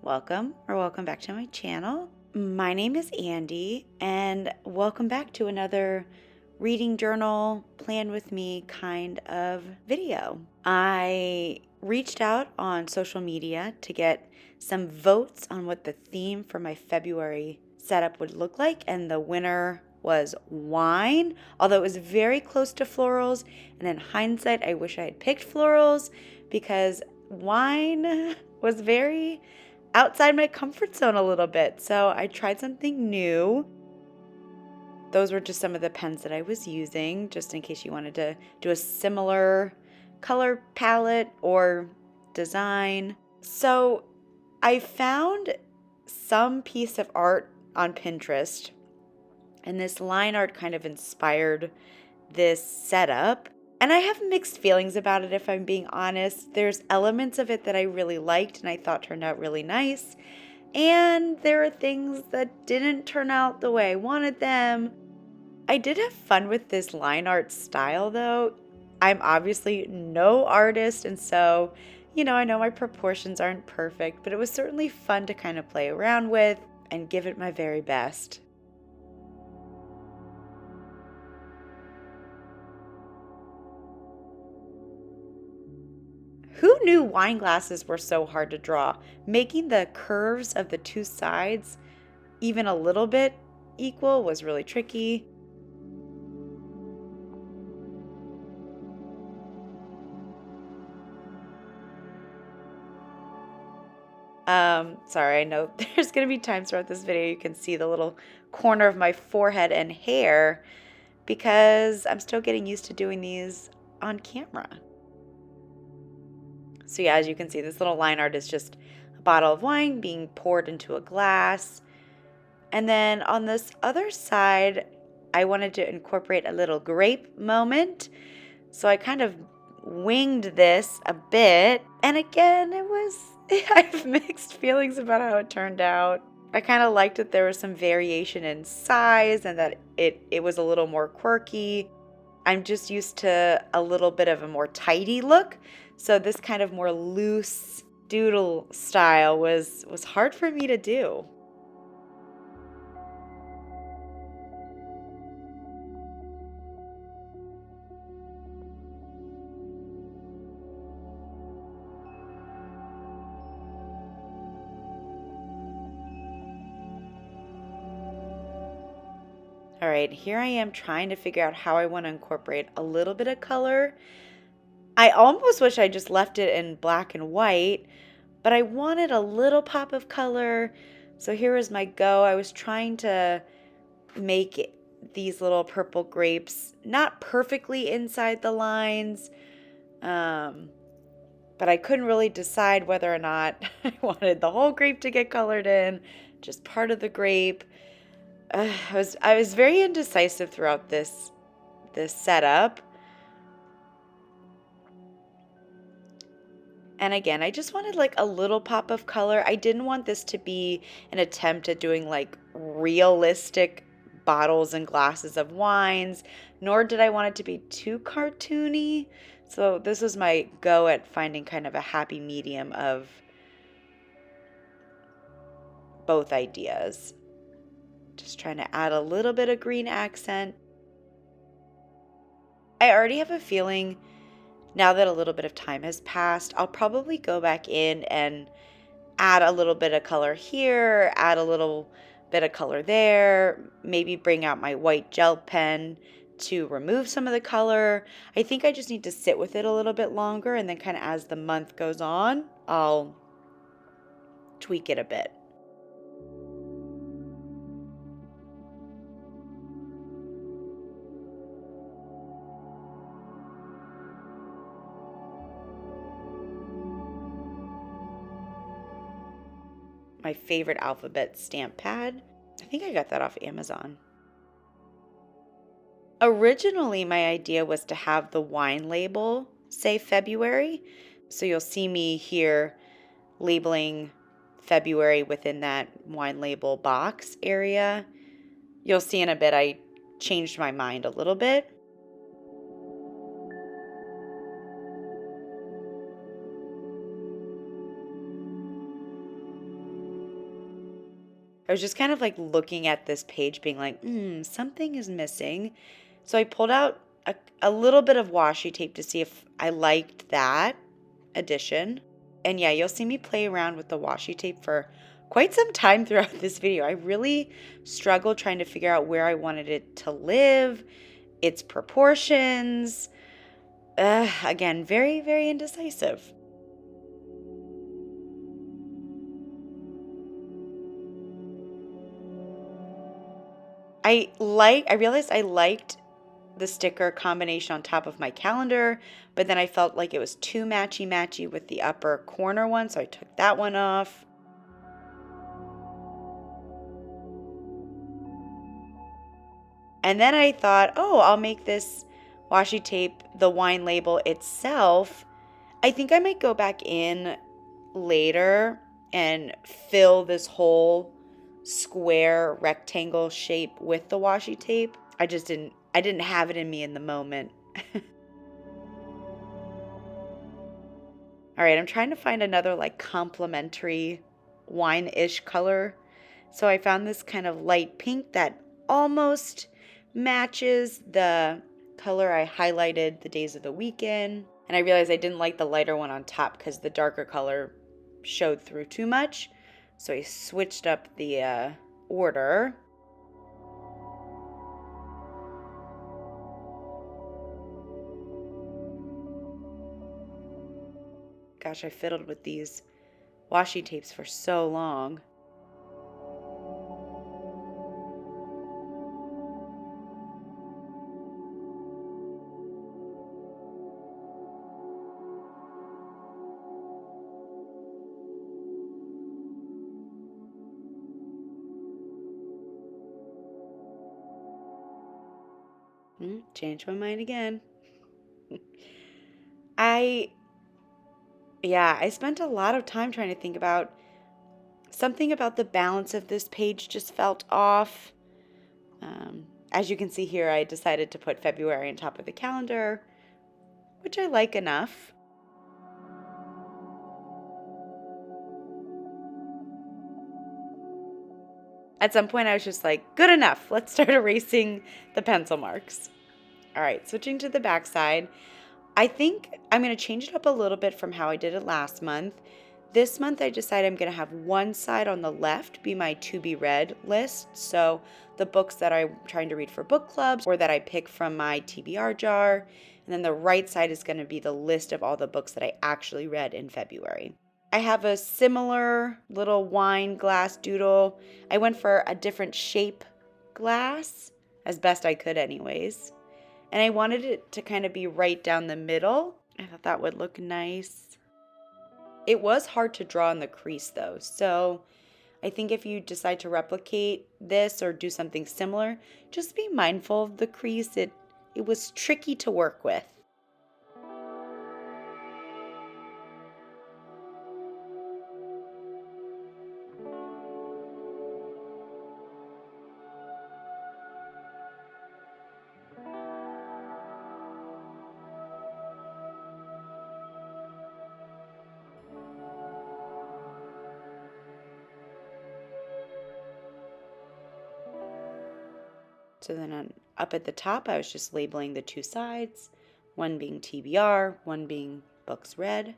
welcome or welcome back to my channel. My name is Andy, and welcome back to another reading journal, plan with me kind of video. I reached out on social media to get some votes on what the theme for my February setup would look like, and the winner was wine, although it was very close to florals. And in hindsight, I wish I had picked florals because wine was very outside my comfort zone a little bit. So I tried something new. Those were just some of the pens that I was using, just in case you wanted to do a similar color palette or design. So I found some piece of art on Pinterest, and this line art kind of inspired this setup. And I have mixed feelings about it, if I'm being honest. There's elements of it that I really liked and I thought turned out really nice. And there are things that didn't turn out the way I wanted them. I did have fun with this line art style, though. I'm obviously no artist, and so, I know my proportions aren't perfect, but it was certainly fun to kind of play around with and give it my very best. Who knew wine glasses were so hard to draw? Making the curves of the two sides even a little bit equal was really tricky. Sorry, I know there's going to be times throughout this video you can see the little corner of my forehead and hair because I'm still getting used to doing these on camera. So yeah, as you can see, this little line art is just a bottle of wine being poured into a glass. And then on this other side, I wanted to incorporate a little grape moment. So I kind of winged this a bit. And again, I have mixed feelings about how it turned out. I kind of liked that there was some variation in size and that it was a little more quirky. I'm just used to a little bit of a more tidy look. So this kind of more loose doodle style was hard for me to do. All right, here I am trying to figure out how I want to incorporate a little bit of color. I almost wish I just left it in black and white, but I wanted a little pop of color. So here was my go. I was trying to make these little purple grapes not perfectly inside the lines, but I couldn't really decide whether or not I wanted the whole grape to get colored in, just part of the grape. I was very indecisive throughout this setup. And again, I just wanted like a little pop of color. I didn't want this to be an attempt at doing like realistic bottles and glasses of wines, nor did I want it to be too cartoony. So this was my go at finding kind of a happy medium of both ideas. Just trying to add a little bit of green accent. I already have a feeling now that a little bit of time has passed, I'll probably go back in and add a little bit of color here, add a little bit of color there, maybe bring out my white gel pen to remove some of the color. I think I just need to sit with it a little bit longer, and then kind of as the month goes on, I'll tweak it a bit. My favorite alphabet stamp pad. I think I got that off Amazon. Originally, my idea was to have the wine label say February. So you'll see me here labeling February within that wine label box area. You'll see in a bit I changed my mind a little bit. I was just kind of like looking at this page being like, something is missing. So I pulled out a little bit of washi tape to see if I liked that addition. And yeah, you'll see me play around with the washi tape for quite some time throughout this video. I really struggled trying to figure out where I wanted it to live, its proportions. Again, very, very indecisive. I realized I liked the sticker combination on top of my calendar, but then I felt like it was too matchy-matchy with the upper corner one, so I took that one off. And then I thought, oh, I'll make this washi tape the wine label itself. I think I might go back in later and fill this whole square rectangle shape with the washi tape. I didn't have it in me in the moment. All right, I'm trying to find another like complementary wine-ish color. So I found this kind of light pink that almost matches the color I highlighted the days of the week in. And I realized I didn't like the lighter one on top because the darker color showed through too much. So I switched up the order. Gosh, I fiddled with these washi tapes for so long. Changed my mind again. I spent a lot of time trying to think about something about the balance of this page just felt off. As you can see here, I decided to put February on top of the calendar, which I like enough. At some point, I was just like, good enough. Let's start erasing the pencil marks. All right, switching to the back side. I think I'm going to change it up a little bit from how I did it last month. This month, I decided I'm going to have one side on the left be my to be read list. So the books that I'm trying to read for book clubs or that I pick from my TBR jar. And then the right side is going to be the list of all the books that I actually read in February. I have a similar little wine glass doodle. I went for a different shape glass, as best I could anyways. And I wanted it to kind of be right down the middle. I thought that would look nice. It was hard to draw in the crease though, so I think if you decide to replicate this or do something similar, just be mindful of the crease. It was tricky to work with. So then up at the top, I was just labeling the two sides, one being TBR, one being books read.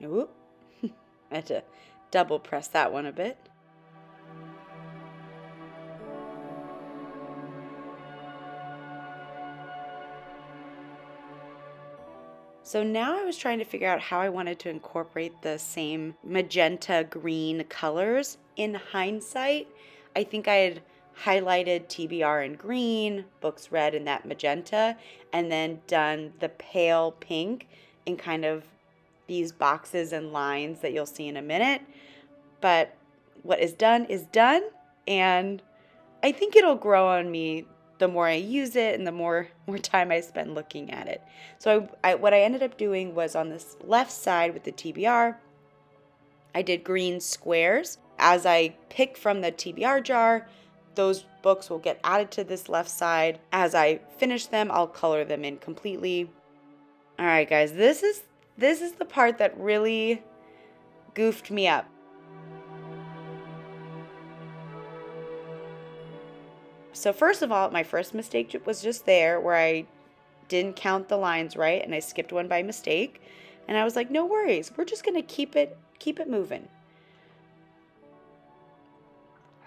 Ooh, I had to double press that one a bit. So now I was trying to figure out how I wanted to incorporate the same magenta green colors. In hindsight, I think I had highlighted TBR in green, books read in that magenta, and then done the pale pink in kind of these boxes and lines that you'll see in a minute. But what is done, and I think it'll grow on me the more I use it and the more time I spend looking at it. So what I ended up doing was on this left side with the TBR, I did green squares as I pick from the TBR jar, those books will get added to this left side. As I finish them, I'll color them in completely. All right, guys, this is the part that really goofed me up. So first of all, my first mistake was just there where I didn't count the lines right and I skipped one by mistake. And I was like, no worries, we're just gonna keep it moving.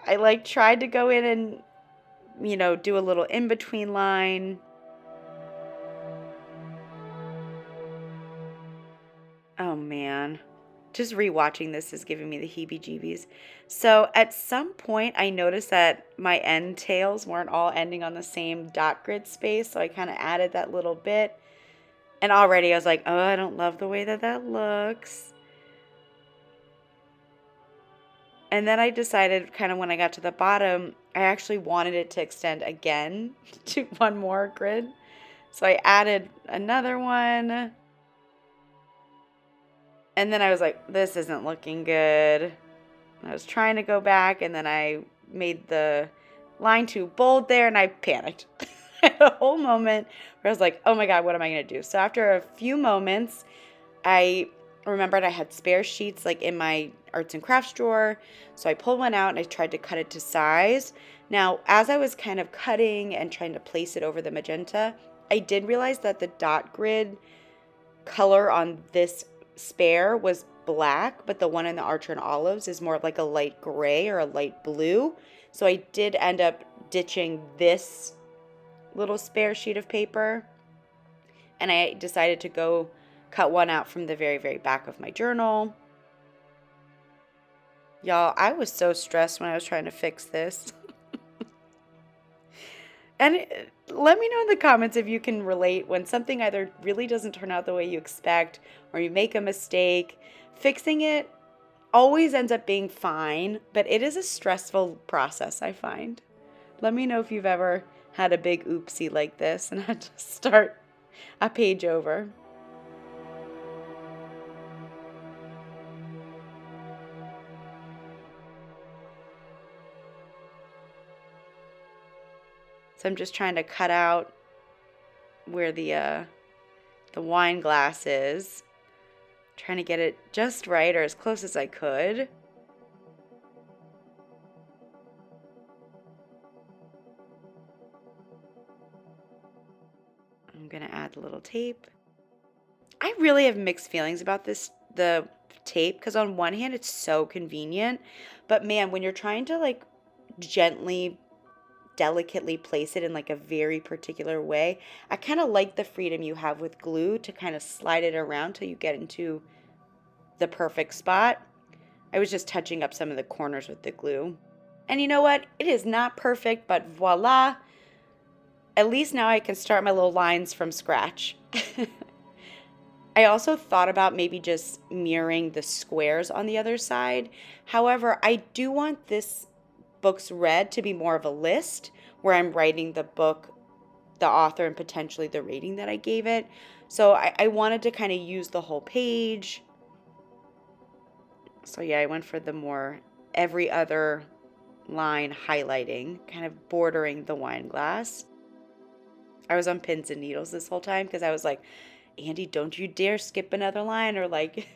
I like tried to go in and, do a little in-between line. Oh man, just rewatching this is giving me the heebie-jeebies. So at some point I noticed that my end tails weren't all ending on the same dot grid space, so I kind of added that little bit. And already I was like, oh, I don't love the way that looks. And then I decided kind of when I got to the bottom, I actually wanted it to extend again to one more grid. So I added another one. And then I was like, this isn't looking good. I was trying to go back, and then I made the line too bold there, and I panicked. I had a whole moment where I was like, oh my God, what am I going to do? So after a few moments, I remembered I had spare sheets like in my arts and crafts drawer. So I pulled one out and I tried to cut it to size. Now, as I was kind of cutting and trying to place it over the magenta, I did realize that the dot grid color on this spare was black, but the one in the Archer and Olives is more like a light gray or a light blue. So I did end up ditching this little spare sheet of paper, and I decided to go cut one out from the very, very back of my journal. Y'all, I was so stressed when I was trying to fix this. And let me know in the comments if you can relate when something either really doesn't turn out the way you expect or you make a mistake. Fixing it always ends up being fine, but it is a stressful process, I find. Let me know if you've ever had a big oopsie like this and had to start a page over. So I'm just trying to cut out where the wine glass is. Trying to get it just right or as close as I could. I'm going to add a little tape. I really have mixed feelings about the tape, because on one hand it's so convenient, but man, when you're trying to like gently delicately place it in like a very particular way, I kind of like the freedom you have with glue to kind of slide it around till you get into the perfect spot. I was just touching up some of the corners with the glue. And you know what? It is not perfect, but voila. At least now I can start my little lines from scratch. I also thought about maybe just mirroring the squares on the other side. However, I do want this book's read to be more of a list where I'm writing the book, the author, and potentially the rating that I gave it. So I wanted to kind of use the whole page. So yeah, I went for the more every other line highlighting, kind of bordering the wine glass. I was on pins and needles this whole time because I was like, Andy, don't you dare skip another line or like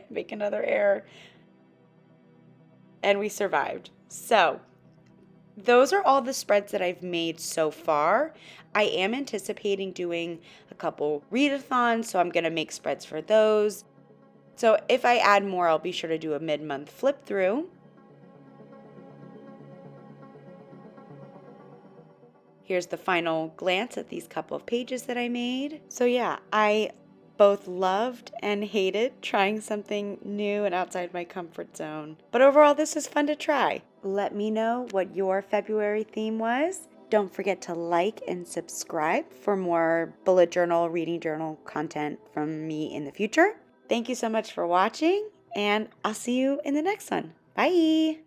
make another error. And we survived. So those are all the spreads that I've made so far. I am anticipating doing a couple readathons, so I'm going to make spreads for those. So if I add more, I'll be sure to do a mid-month flip through. Here's the final glance at these couple of pages that I made. So yeah, I both loved and hated trying something new and outside my comfort zone. But overall, this was fun to try. Let me know what your February theme was. Don't forget to like and subscribe for more bullet journal, reading journal content from me in the future. Thank you so much for watching, and I'll see you in the next one. Bye!